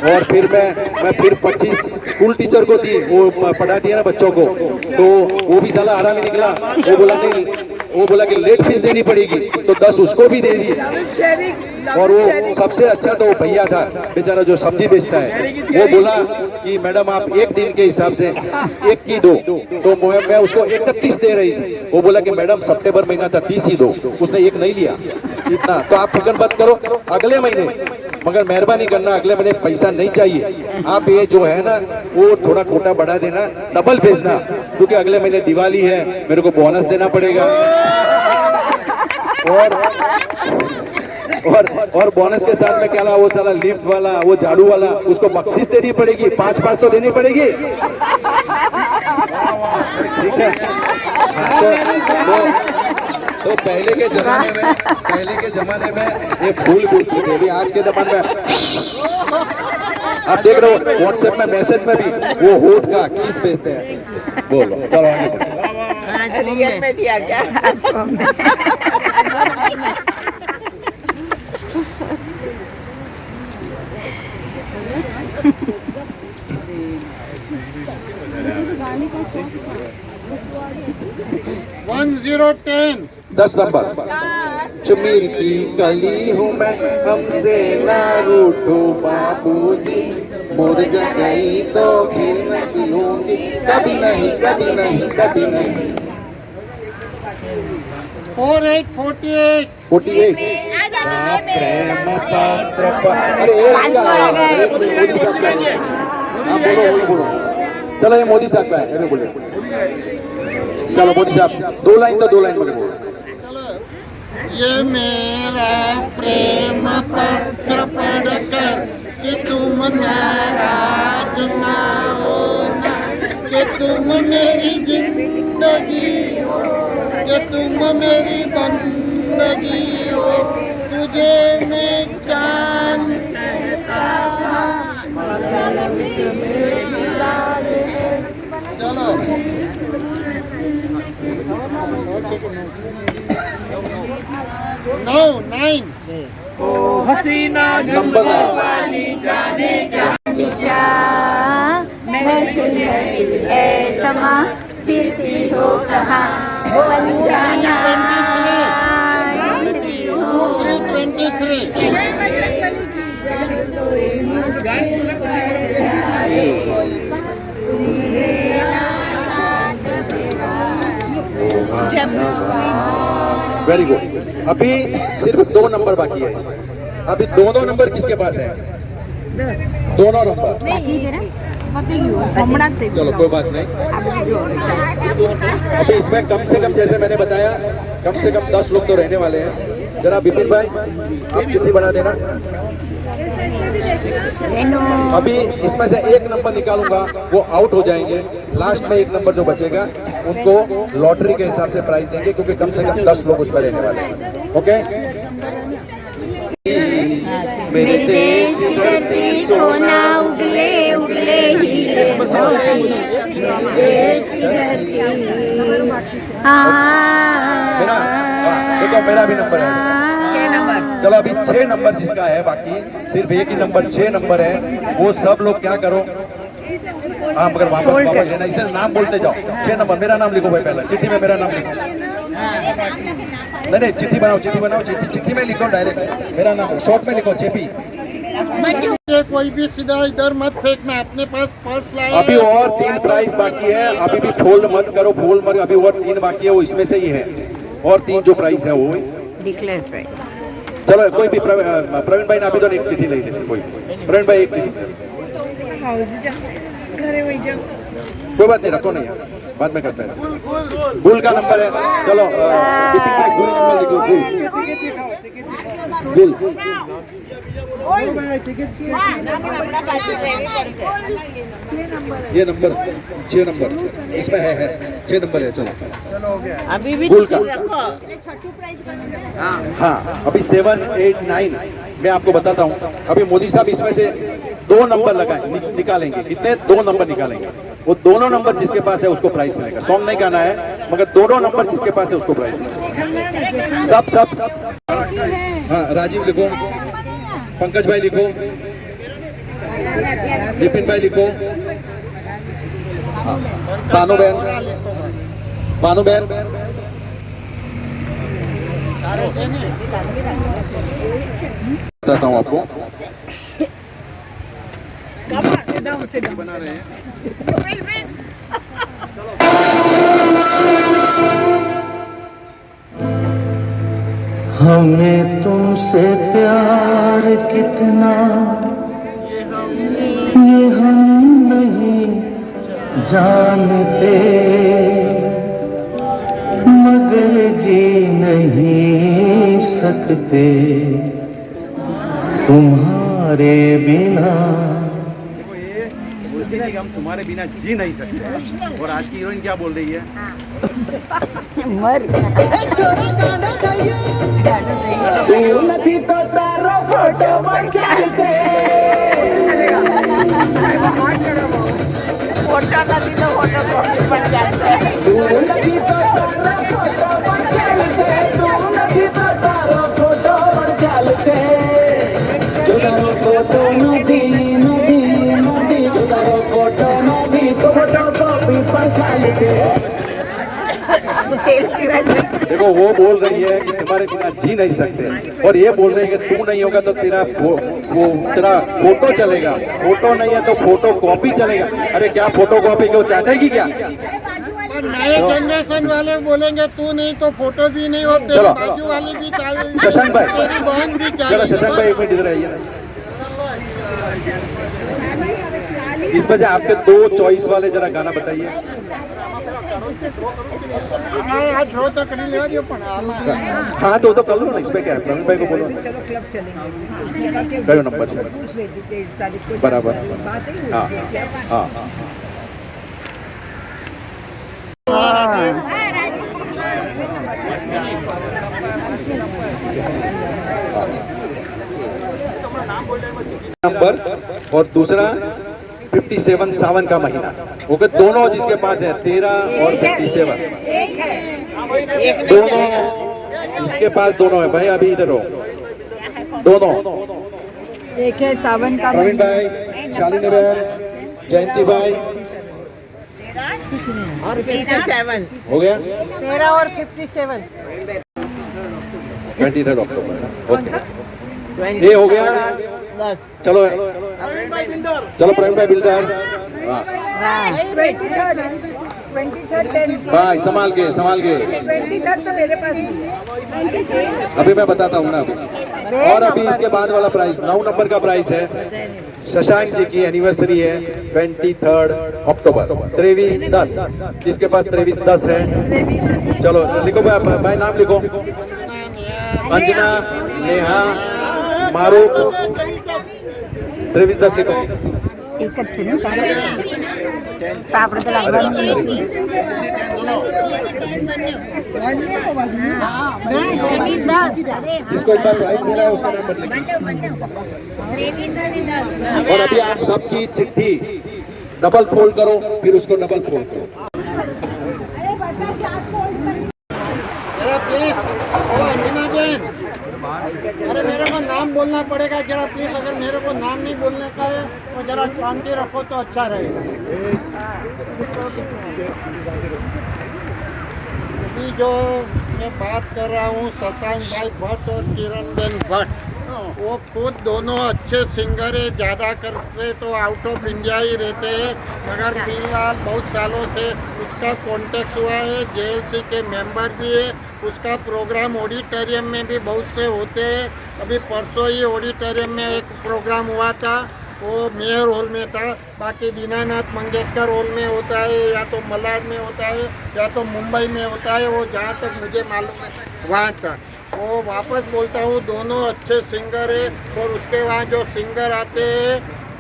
A: और फिर मैं फिर 25 स्कूल टीचर को दी, वो पढ़ा दिया ना बच्चों को, तो वो भी साला हरामी निकला। वो बोला नहीं, वो बोला कि लेट फीस देनी पड़ेगी, तो 10 उसको भी दे दी। और वो सबसे अच्छा तो वो भैया था बेचारा जो सब्जी बेचता है, वो बोला कि मैडम आप 1 दिन के हिसाब से 1 की दो, तो मैं उसको 31 दे रही थी। वो बोला कि मैडम सितंबर महीना था 30 ही दो, उसने 1 नहीं लिया इतना। तो आप फिक्र मत करो, अगले महीने, मगर मेहरबानी करना अगले महीने पैसा नहीं चाहिए। आप ये जो है ना वो थोड़ा कोटा बढ़ा देना, डबल भेजना, क्योंकि अगले महीने दिवाली है, मेरे को बोनस देना पड़ेगा। और बोनस के साथ में क्या ना, वो साला लिफ्ट वाला, वो झाड़ू वाला, उसको बख्शिश देनी पड़ेगी, 5-5 तो देनी पड़ेगी, ठीक है। तो पहले के जमाने में ये फूल बिकते थे, अभी आज के जमाने में आप देख रहे हो व्हाट्सएप में मैसेज में भी वो होठ का किस भेजते हैं। बोलो, चलो आगे बढ़ो।
C: रियल में दिया क्या?
A: 10 नंबर। जमीन की कली हूँ मैं, हमसे ना रूठो बाबूजी, मुरझा गई तो फिर न खिलूंगी, कभी नहीं, कभी नहीं, कभी नहीं। 48 प्रेम पात्र पर। अरे एक मोदी साहब का है। हाँ बोलो। चलो ये मोदी साहब का है, अरे बोले। चलो मोदी साहब 2 लाइन तो 2 लाइन बोलो।
D: ये मेरा प्रेम पत्र पढ़कर कि तुम नाराज ना होना, कि तुम मेरी जिंदगी हो, कि तुम मेरी बंदगी हो, तुझे मैं चांद चलो। No, 9
A: number 9।
B: हमेशा मैं समा फिरती हो कहाँ वो अनजाना
D: 23.
A: Very good. अभी सिर्फ 2 नंबर बाकी है इसमें. अभी दोनों नंबर किसके पास है? दोनों नंबर. चलो कोई बात नहीं. अभी इसमें कम से कम जैसे मैंने बताया कम से कम 10 लोग तो रहने वाले हैं. जरा विपिन भाई आप चिट्ठी बना देना. अभी इसमें से एक नंबर निकालूंगा वो आउट हो जाएंगे. लास्ट में एक नंबर जो बचेगा उनको लॉटरी के हिसाब से प्राइस देंगे क्योंकि कम से कम 10 लोग उसमें रहने वाले हैं. ओके. मेरे देश की धरती सोना
B: उगले उगले हीरे मोती मेरे देश की धरती.
A: मेरा देखो मेरा भी नंबर है इसमें. चलो अभी 6 नंबर जिसका है बाकी सिर्फ एक ही नंबर 6 नंबर है. वो सब लोग क्या करो हाँ मगर वापस लेना. इसे नाम बोलते जाओ. 6 नंबर मेरा नाम लिखो भाई. पहले चिट्ठी में मेरा नाम लिखो. नहीं चिट्ठी बनाओ. चिट्ठी में लिखो डायरेक्ट मेरा नाम शॉर्ट में लिखो जेपी.
D: कोई भी सीधा इधर मत फेंकना. अपने पास पर्स लाए.
A: अभी और 3 प्राइस बाकी है. अभी भी फोल्ड मत करो. फोल्ड मत. अभी और 3 बाकी है वो इसमें से ही है. और 3 जो प्राइस है वो
G: डिक्लेयर प्राइस.
A: चलो कोई भी प्रवीण भाई ने अभी तो एक चिट्ठी ले ली. कोई प्रवीण भाई एक चिट्ठी. कोई बात नहीं रखो नहीं यार बाद में करते हैं. गुल का नंबर है. चलो विपिन भाई गुल नंबर लिखो. गुल ये नंबर 6 नंबर इसमें है 6 नंबर है. चलो
G: अभी भी
A: गुल का. हाँ अभी 7, 8, 9 मैं आपको बताता हूँ. अभी मोदी साहब इसमें से 2 नंबर निकालेंगे. कितने? 2 नंबर निकालेंगे. वो दोनों नंबर जिसके पास है उसको प्राइस मिलेगा. सॉन्ग नहीं गाना है मगर दोनों नंबर जिसके पास है उसको प्राइस मिलेगा. सब हाँ राजीव लिखो. पंकज भाई लिखो. विपिन भाई लिखो. हाँ भानुबेन बताता हूँ आपको. बना रहे हैं.
H: हमें तुमसे प्यार कितना ये हम नहीं जानते मगर जी नहीं सकते तुम्हारे बिना.
F: बोलती थी कि हम तुम्हारे बिना जी नहीं सकते. और आज की हीरोइन क्या बोल रही है?
H: तू नहीं तो तारो फोटो बचाल से तू नहीं तो तारो फोटो बचाल से तू नहीं तो तारो फोटो बचाल से जुदारो फोटो नदी जुदारो फोटो नदी तो फोटो कॉपी बचाल से.
A: देखो वो बोल रही है कि तुम्हारे बिना जी नहीं सकते और ये बोल रही है कि तू नहीं होगा तो तेरा फोटो चलेगा. फोटो नहीं है तो फोटो कॉपी चलेगा. अरे क्या फोटो कॉपी को चाटेगी क्या?
D: नए जनरेशन वाले बोलेंगे तू नहीं तो फोटो भी नहीं हो.
A: चलो
D: बाजू वाली भी
A: शशांक भाई
D: तेरी बहन भी
A: चलो शशांक भाई 1 मिनट इधर आइए. इसमें से आपके 2 चॉइस वाले जरा गाना बताइए.
D: आज हो तो कर लिया जो पण
A: हाँ तो कर लो ना. इसमें क्या है? प्रवीण भाई को बोलो कयो नंबर से बराबर. हाँ हाँ नंबर और दूसरा 57 सावन का महीना. ओके दोनों जिसके पास है 13 और 57 दोनों जिसके पास दोनों है भाई. अभी इधर हो दोनों.
G: एक है सावन का
A: प्रवीण भाई शालिनी बहन, जयंती भाई,
C: और 57
A: हो गया
C: 13 और 57
A: 23 अक्टूबर। ओके, ये हो गया। चलो चलो प्रवीण भाई बिल्डर, भाई संभाल के
C: तो मेरे पास
A: अभी मैं बताता हूँ ना अभी। और अभी इसके बाद वाला प्राइस 9 नंबर का प्राइस है। शशांक जी की एनिवर्सरी है 23 अक्टूबर 23/10। किसके पास 23/10 है? चलो लिखो भाई नाम लिखो। अंजना, नेहा, मारूफ, 23/10 लिखो। जिसको इतना प्राइस मिला है उसका नाम मत लिखना। और अभी आप सबकी चिट्ठी डबल फोल्ड करो, फिर उसको डबल फोल्ड करो।
D: अरे मेरे को नाम बोलना पड़ेगा जरा प्लीज। अगर मेरे को नाम नहीं बोलने का है तो जरा शांति रखो तो अच्छा रहेगा। अभी जो मैं बात कर रहा हूँ शशांक भाई भट्ट और किरण बेन भट्ट, वो खुद दोनों अच्छे सिंगर है। ज़्यादा करते तो आउट ऑफ इंडिया ही रहते हैं, मगर फिलहाल बहुत सालों से उसका कॉन्टेक्ट हुआ है। JLC के मेंबर भी है। उसका प्रोग्राम ऑडिटोरियम में भी बहुत से होते हैं। अभी परसों ही ऑडिटोरियम में एक प्रोग्राम हुआ था, वो मेयर हॉल में था। बाकी दीनानाथ मंगेशकर हॉल में होता है, या तो मलाड में होता है, या तो मुंबई में होता है। वो जहाँ तक मुझे मालूम है वहाँ तक। वो वापस बोलता हूँ दोनों अच्छे सिंगर है। और उसके वहाँ जो सिंगर आते हैं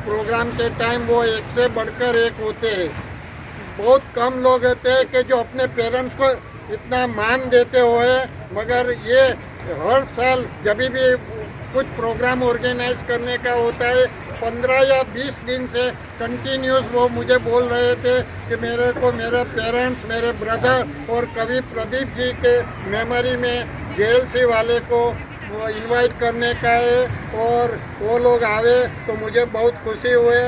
D: प्रोग्राम के टाइम वो एक से बढ़कर एक होते हैं। बहुत कम लोग होते हैं कि जो अपने पेरेंट्स को इतना मान देते हुए, मगर ये हर साल जब भी कुछ प्रोग्राम ऑर्गेनाइज करने का होता है 15 या 20 दिन से कंटिन्यूस वो मुझे बोल रहे थे कि मेरे को मेरे पेरेंट्स, मेरे ब्रदर और कवि प्रदीप जी के मेमोरी में JLC वाले को वो इनवाइट करने का है। और वो लोग आवे तो मुझे बहुत खुशी हुए।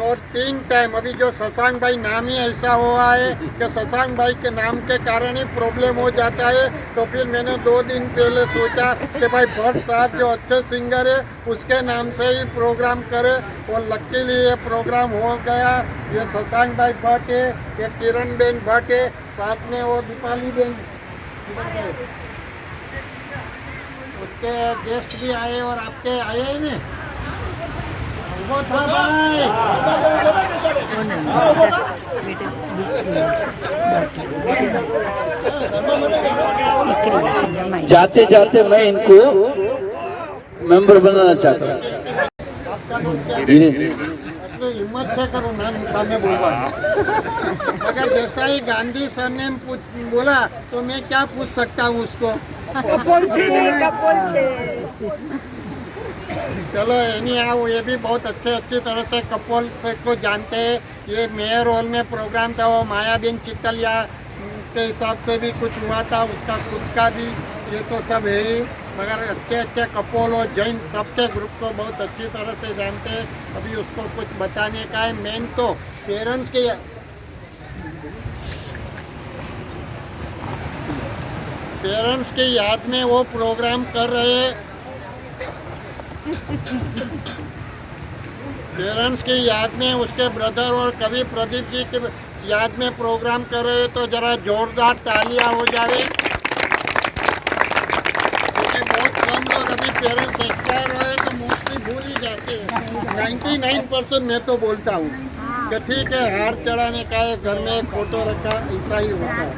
D: और 3 टाइम अभी जो शशांक भाई नाम ही ऐसा हुआ है कि शशांक भाई के नाम के कारण ही प्रॉब्लम हो जाता है। तो फिर मैंने 2 दिन पहले सोचा कि भाई भट्ट साहब जो अच्छे सिंगर है उसके नाम से ही प्रोग्राम करे। और लकीली ये प्रोग्राम हो गया। ये शशांक भाई भट्ट है, ये किरण बेन भट्ट है, साथ में वो दीपाली बेन, उसके गेस्ट भी आए और आपके आए ही नहीं। वो था भाई
H: जाते जाते मैं इनको मेंबर बनाना चाहता हूँ।
D: हिम्मत से करो, मैं सामने बोलूँगा। अगर जैसा ही गांधी सर ने बोला तो मैं क्या पूछ सकता हूँ उसको। चलो एनी आओ, ये भी बहुत अच्छी तरह से कपोल को जानते हैं। ये मेयर हॉल में प्रोग्राम था, वो मायाबेन चित्तलिया के हिसाब से भी कुछ हुआ था, उसका खुद का भी, ये तो सब है ही। मगर अच्छे कपोल और जैन सबके ग्रुप को बहुत अच्छी तरह से जानते हैं। अभी उसको कुछ बताने का है। मेन तो पेरेंट्स की याद में वो प्रोग्राम कर रहे हैं। पेरेंट्स की याद में उसके ब्रदर और कवि प्रदीप जी के याद में प्रोग्राम कर रहे हैं, तो जरा जोरदार तालियां हो जाए। क्योंकि बहुत कम लोग अभी पेरेंट्स एक्सपायर हुए तो मोस्टली भूल ही जाते हैं। 99% मैं तो बोलता हूँ कि ठीक है, हार चढ़ाने का है, घर में एक फोटो रखा, ऐसा ही होता है।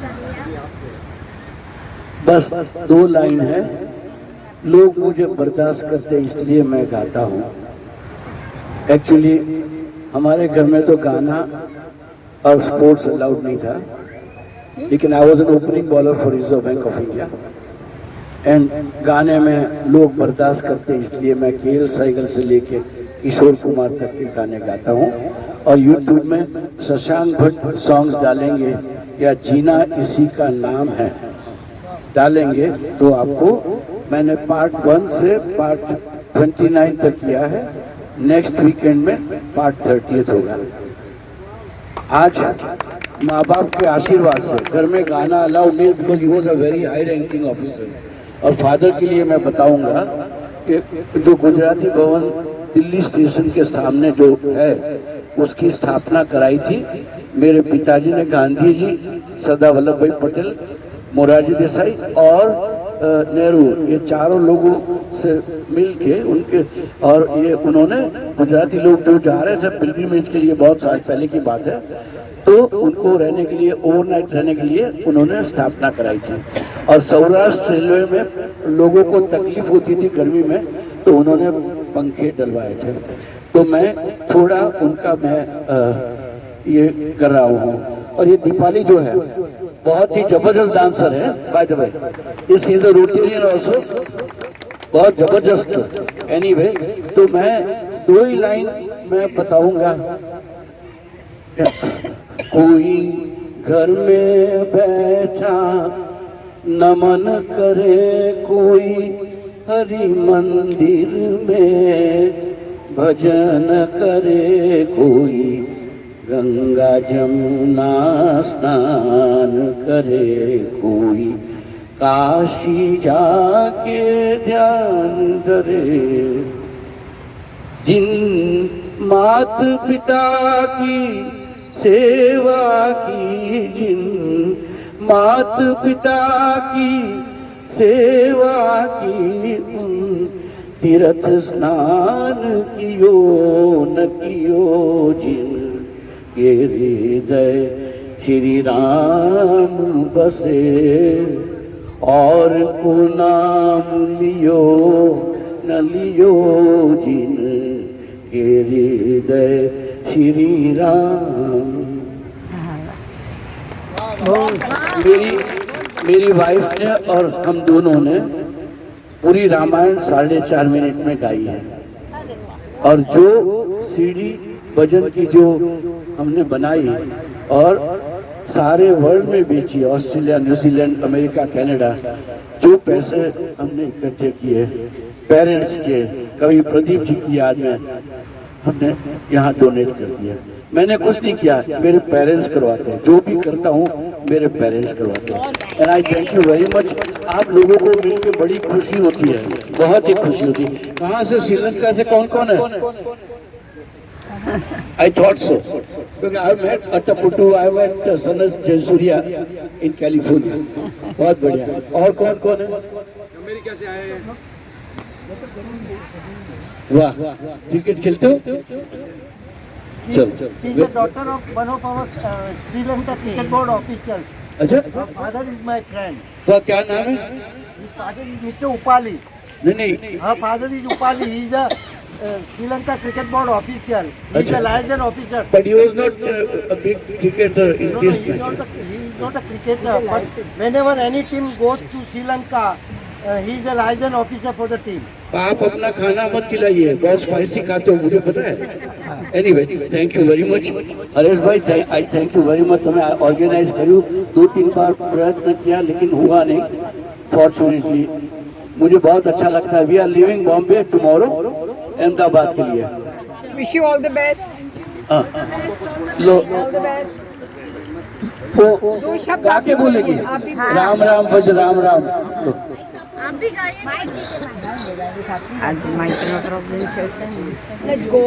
H: बस 2 लाइन है। लोग मुझे बर्दाश्त करते इसलिए मैं गाता हूँ। एक्चुअली हमारे घर में तो गाना और स्पोर्ट्स अलाउड नहीं था, लेकिन I was an opening bowler for reserve bank of India. And गाने में लोग बर्दाश्त करते इसलिए मैं KL सहगल से लेके किशोर कुमार तक के गाने गाता हूँ। और यूट्यूब में शशांक भट्ट सॉन्ग्स डालेंगे या जीना इसी का नाम है डालेंगे तो आपको, मैंने पार्ट 1 से पार्ट 29 तक किया है नेक्स्ट वीकेंड में पार्ट 30 होगा। आज माँ बाप के आशीर्वाद से घर में गाना अलाउड नहीं, because he was a very high ranking officer. और फादर के लिए मैं बताऊंगा कि जो गुजराती भवन दिल्ली स्टेशन के सामने जो है उसकी स्थापना कराई थी मेरे पिताजी ने, गांधी जी, सरदार वल्लभ भाई पटेल, मोरारजी देसाई और नेहरू, ये चारों लोगों से मिलके उनके, और ये उन्होंने गुजराती लोग जो जा रहे थे पिलग्रिमेज के लिए, बहुत साल पहले की बात है, तो उनको रहने के लिए, ओवरनाइट रहने के लिए उन्होंने स्थापना कराई थी। और सौराष्ट्र रेलवे में लोगों को तकलीफ होती थी गर्मी में, तो उन्होंने पंखे डलवाए थे। तो मैं थोड़ा उनका मैं ये कर रहा हूँ। और ये दीपाली जो है बहुत ही जबरदस्त डांसर है, by the way, this is a Rotarian also, बहुत जबरदस्त। एनीवे, तो मैं 2 ही लाइन मैं बताऊंगा। कोई घर में बैठा नमन करे, कोई हरि मंदिर में भजन करे, कोई गंगा जमुना स्नान करे, कोई काशी जाके ध्यान धरे। जिन मात पिता की सेवा की, जिन मात पिता की सेवा की, उन तीर्थ स्नान कियो न कियो, जिन के हृदय श्री राम बसे, और को नाम लियो न लियो, जिन के हृदय श्री राम। मेरी वाइफ ने और हम दोनों ने पूरी रामायण 4.5 मिनट में गाई है। और जो सीडी भजन की जो हमने बनाई और सारे वर्ल्ड में बेची, ऑस्ट्रेलिया, न्यूजीलैंड, अमेरिका, कनाडा, जो पैसे हमने इकट्ठे किए पेरेंट्स के, कभी प्रदीप जी की याद में हमने यहाँ डोनेट कर दिया। मैंने कुछ नहीं किया, मेरे पेरेंट्स करवाते हैं, जो भी करता हूँ मेरे पेरेंट्स करवाते हैं। And I thank you very much. आप लोगों को मिलकर बड़ी खुशी होती है, बहुत ही खुशी होती है। कहाँ से, श्रीलंका से कौन कौन है? I thought so, because I met Attaputu, I met Sanas Jayasuriya in California. बहुत बढ़िया। और कौन कौन है?
F: अमेरिका से आए हैं।
H: वाह, क्रिकेट खेलते हो? चल।
D: She is the daughter of one of our Sri Lanka cricket board officials.
H: अच्छा,
D: Her father is my friend.
H: वाह, क्या नाम है?
D: His father is Mr. Upali.
H: नहीं,
D: Her father is Upali. He is a Sri Lanka cricket board official. He is a liaison officer.
H: but he was not a big cricketer in
D: No,
H: this
D: he is
H: match.
D: not a cricketer. But whenever any team goes to Sri Lanka, he is a liaison officer for the team.
H: आप अपना खाना मत खिलाइए, बहुत spicy खाते हो, मुझे पता है। Anyway, thank you very much Haresh भाई, I thank you very much. तुम्हें ऑर्गेनाइज करूँ 2-3 बार प्रयत्न किया लेकिन हुआ नहीं, फॉर्चुनेटली। मुझे बहुत अच्छा लगता है। We are living Bombay tomorrow, Ahmedabad के लिए।
G: Wish you all the best.
H: Low,
G: All the best.
H: वो गा के बोलेगी, राम राम भज राम राम। लो,
G: आप भी गाइए। आज माइक में प्रॉब्लम है। Let's go.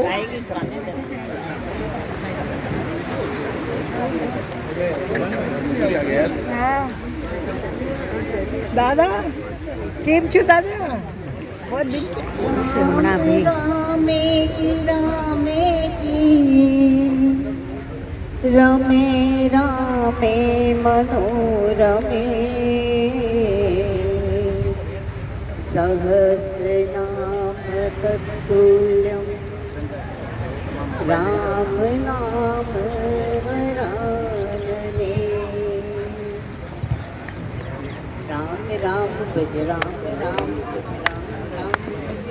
G: दादा केम छो दादा? बहुत दिन
B: रामे रमे रामे मनोरमे सहस्रनाम तत्तुल्यं राम नाम वरानने। राम राम भज राम राम भज राम राम भज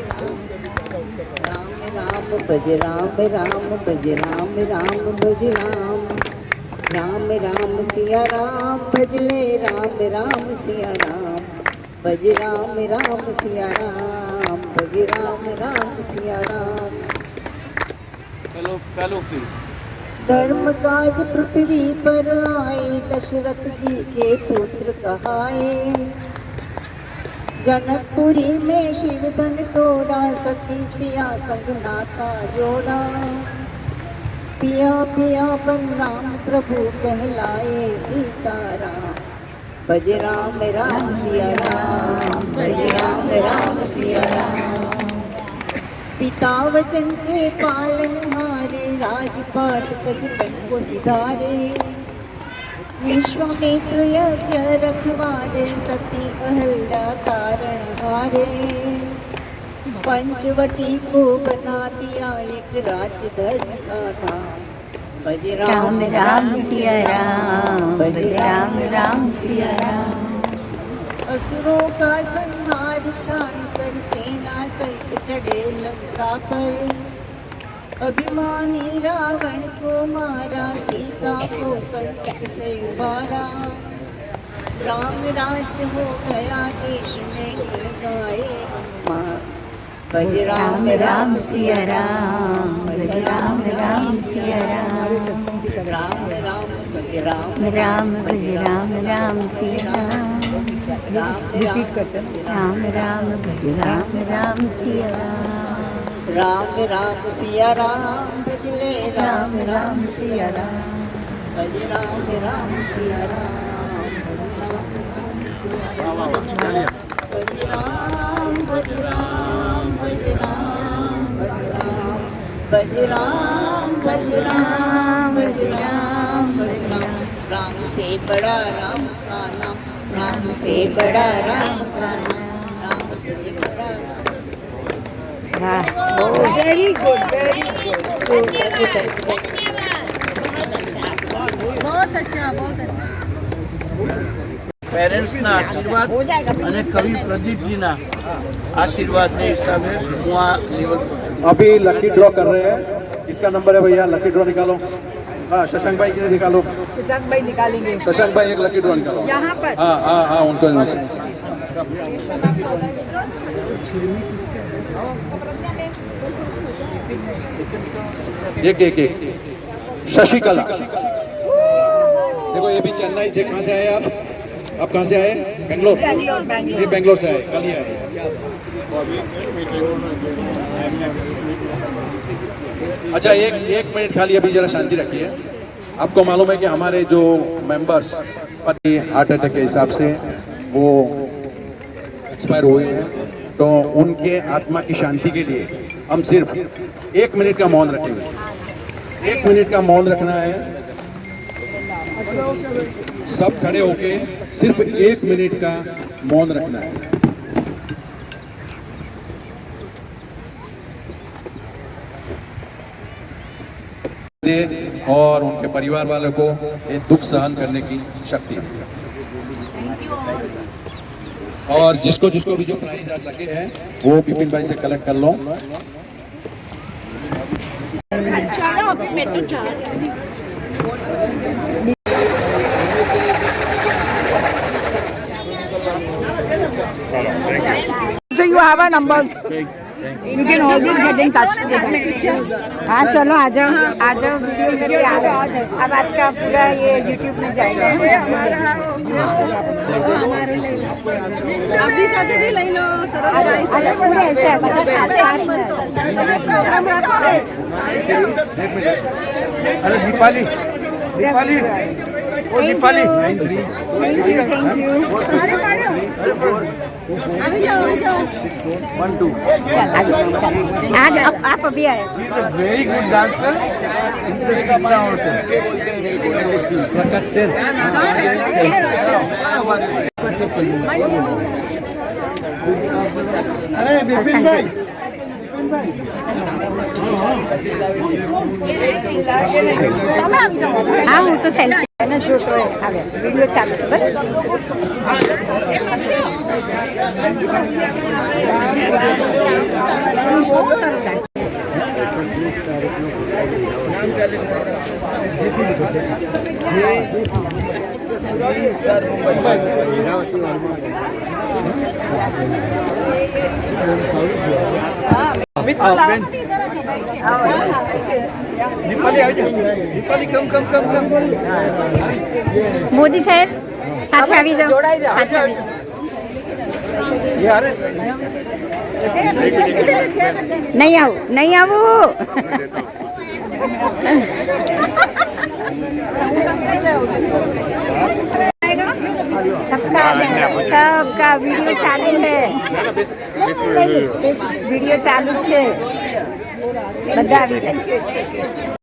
B: राम राम भज राम राम भज राम राम भज राम राम राम सिया राम भजले राम राम सिया राम भज राम राम सिया राम भज राम राम सिया राम
F: पहलो फीस
G: धर्म काज पृथ्वी पर आए, दशरथ जी के पुत्र कहाए। जनकपुरी में शिवधन तोड़ा, सती सिया संग नाता जोड़ा। पिया पिया बन राम प्रभु कहलाए, सीताराम भज राम राम सिया राम, भज राम राम सिया राम। पिता वचन के पालनहारे, राजपाट तजबन को सिधारे। विश्वामित्र यज्ञ रखवारे, सती अहल्या तारण हारे। पंचवटी को बना दिया एक राज्य धर्म का धाम। भज राम राम सिया राम, भज राम राम सिया राम। असुरों का संहार छान कर, सेना सहित चढ़े लंका पर। अभिमानी रावण को मारा, सीता को संकट से उबारा। राम राज्य हो गया देश में, गुण गाए हनुमान। भज राम राम सिया राम, भज राम राम सिया राम। राम राम भज राम राम, भज राम राम सिया राम। राम राम भज राम राम सिया राम। राम राम सिया राम, भजले राम राम सिया राम। भज राम राम सिया राम, भज राम राम सिया राम। भज राम भज राम भज राम भज राम, भज राम भज राम भज राम भज राम। राम से बड़ा राम का नाम, राम से बड़ा राम का नाम, राम से बड़ा Ram. Very good, very good. बहुत अच्छा, बहुत अच्छा।
I: પેરેન્ટ્સના આશીર્વાદ અને કવિ પ્રદીપજીના આશીર્વાદને હિસાબે હું આ લેવલ પર છું.
A: अभी लकी ड्रॉ कर रहे हैं, इसका नंबर है भैया, लकी ड्रॉ निकालो। हाँ, शशांक भाई किसे निकालो?
G: शशांक भाई निकालेंगे
A: शशांक भाई एक लकी ड्रॉ निकालो
G: यहाँ पर।
A: हाँ हाँ हाँ, उनको एक एक एक शशिकला। देखो ये भी चेन्नई से। कहाँ से आए आप कहाँ से आए? बेंगलोर। ये बेंगलोर से आए, कल ही आए। अच्छा एक मिनट खाली अभी जरा शांति रखिए। आपको मालूम है कि हमारे जो मेंबर्स पति हार्ट अटैक के हिसाब से वो एक्सपायर हुए हैं, तो उनके आत्मा की शांति के लिए हम सिर्फ 1 मिनट का मौन रखेंगे। 1 मिनट का मौन रखना है। सब खड़े होके सिर्फ 1 मिनट का मौन रखना है। और उनके परिवार वालों को ये दुख सहन करने की शक्ति दे। और जिसको जिसको भी जो प्राइज आज लगे हैं वो बिपिन भाई से कलेक्ट कर लो।
C: चलो अभी मैं तो जा रही हूँ।
G: So you have our numbers. You can always get in touch with us. हाँ चलो आ जाओ वीडियो करके आ जाओ। अब आज का पूरा ये YouTube में जाएगा। अभी साथ भी ले लो। अरे पूरे ऐसे है, मतलब
I: અરે દીપાલી દીપાલી ઓ દીપાલી
G: थैंक यू।
C: अभी जाओ
I: 1 2
G: चल आ जाओ आप अभी आए।
I: She is a very good dancer इनसे सीखना होता है। प्रकाश सेन अरे बिपिन भाई
G: हाँ હું તો સેલ્ફી ને જોતો આવે વિડિયો ચાલુ છે બસ। બહુ સરસ ગાય।
I: सर मुंबई
G: मित्र
B: મોદી સાહેબ સાથે આવી જાઓ, સાથે આવી જાઓ. નહીં આવું सबका वीडियो चालू है, वीडियो चालू है, બધા આવી જાય.